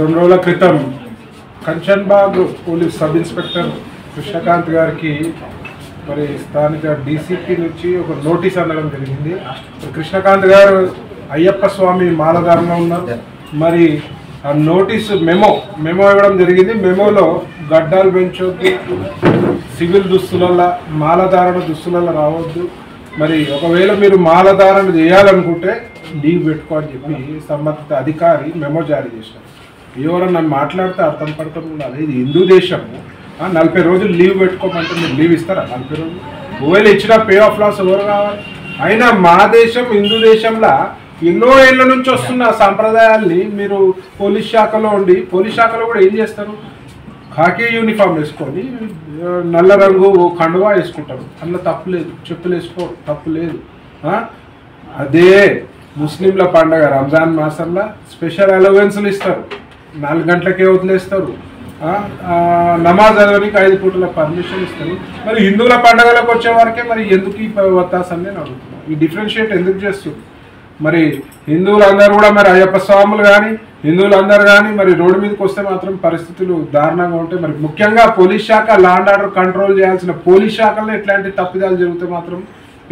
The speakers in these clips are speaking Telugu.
2 రోజుల క్రితం Kanchanbagh police sub inspector Krishnakanth గారికి మరి స్థానిక డీసీపీ నుంచి ఒక నోటీస్ అందడం జరిగింది. కృష్ణకాంత్ గారు అయ్యప్ప స్వామి మాలధారణలో ఉన్నారు. మరి ఆ నోటీసు మెమో ఇవ్వడం జరిగింది. మెమోలో గడ్డాలు పెంచొద్దు, సివిల్ దుస్తులలో మాలధారణ దుస్తులలో రావద్దు, మరి ఒకవేళ మీరు మాలధారణ చేయాలనుకుంటే లీవ్ పెట్టుకో అని చెప్పి సంబంధిత అధికారి మెమో జారీ చేశారు. ఎవరన్నా మాట్లాడితే అర్థం పడతాం ఉండాలి. ఇది హిందూ దేశము. 40 రోజులు లీవ్ పెట్టుకోమంటే మీరు లీవ్ ఇస్తారా? 40 రోజులు ఒకవేళ ఇచ్చిన పే ఆఫ్ లాస్ ఎవరు కావాలి? అయినా మా దేశం హిందూ దేశంలో ఎన్నో ఏళ్ళ నుంచి వస్తున్న సంప్రదాయాల్ని మీరు పోలీస్ శాఖలో ఉండి, పోలీస్ శాఖలో కూడా ఏం చేస్తారు? ఖాకీ యూనిఫామ్ వేసుకొని నల్ల రంగు కండువా వేసుకుంటారు. అందులో తప్పు లేదు. చెప్పులు వేసుకో తప్పు లేదు. అదే ముస్లింల పండగ రంజాన్ మాసంలో స్పెషల్ అలవెన్స్లు ఇస్తారు. 4 గంటలకే వదిలేస్తారు. నమాజ్ చదవడానికి 5 పూటల పర్మిషన్ ఇస్తారు. మరి హిందువుల పండుగలకు వచ్చే వరకే మరి ఎందుకు ఈ వత్తాసని నేను అడుగుతున్నాను. ఈ డిఫరెన్షియేట్ ఎందుకు చేస్తుంది? మరి హిందువులందరూ కూడా మరి అయ్యప్ప స్వాములు కానీ హిందువులందరూ కానీ మరి రోడ్డు మీదకి వస్తే మాత్రం పరిస్థితులు దారుణంగా ఉంటాయి. మరి ముఖ్యంగా పోలీస్ శాఖ లా అండ్ ఆర్డర్ కంట్రోల్ చేయాల్సిన పోలీస్ శాఖల్లో ఇట్లాంటి తప్పిదాలు జరిగితే మాత్రం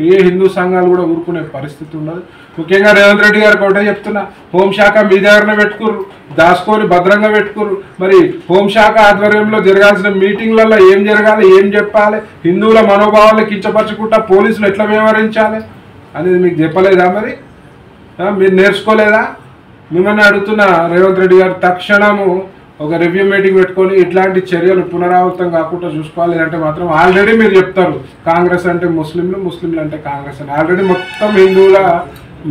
ఏ హిందూ సంఘాలు కూడా ఊరుకునే పరిస్థితి ఉండదు. ముఖ్యంగా రేవంత్ రెడ్డి గారికి ఒకటే చెప్తున్నా, హోంశాఖ మీ దగ్గరనే పెట్టుకుర్రు, దాచుకొని భద్రంగా పెట్టుకుర్రు. మరి హోంశాఖ ఆధ్వర్యంలో జరగాల్సిన మీటింగ్లలో ఏం జరగాలి, ఏం చెప్పాలి, హిందువుల మనోభావాలను కించపరచకుండా పోలీసులు ఎట్లా వ్యవహరించాలి అనేది మీకు చెప్పలేదా? మరి మీరు నేర్చుకోలేదా? మిమ్మల్ని అడుగుతున్న రేవంత్ రెడ్డి గారు తక్షణము ఒక రివ్యూ మీటింగ్ పెట్టుకొని ఇట్లాంటి చర్యలు పునరావృతం కాకుండా చూసుకోవాలి. లేదంటే మాత్రం ఆల్రెడీ మీరు చెప్తారు కాంగ్రెస్ అంటే ముస్లింలు, ముస్లింలు అంటే కాంగ్రెస్ అని. ఆల్రెడీ మొత్తం హిందువుల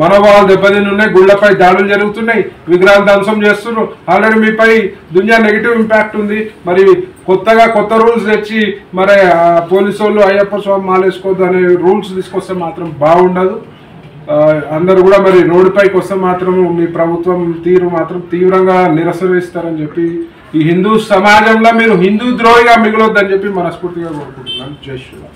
మనోభావాలు దెబ్బతిని ఉన్నాయి. గుళ్లపై దాడులు జరుగుతున్నాయి, విగ్రహాలు ధ్వంసం చేస్తున్నారు. ఆల్రెడీ మీపై దునియా నెగిటివ్ ఇంపాక్ట్ ఉంది. మరి కొత్త రూల్స్ తెచ్చి మరి పోలీసు వాళ్ళు అయ్యప్ప స్వామి మాలేసుకోవద్దు అనే రూల్స్ తీసుకొస్తే మాత్రం బాగుండదు. అందరూ కూడా మరి రోడ్డుపైకి వస్తే మాత్రం మీ ప్రభుత్వం తీరు మాత్రం తీవ్రంగా నిరసనిస్తారని చెప్పి ఈ హిందూ సమాజంలో మీరు హిందూ ద్రోహిగా మిగలొద్దని చెప్పి మనస్ఫూర్తిగా కోరుకుంటున్నాను. జై శ్రీరామ్.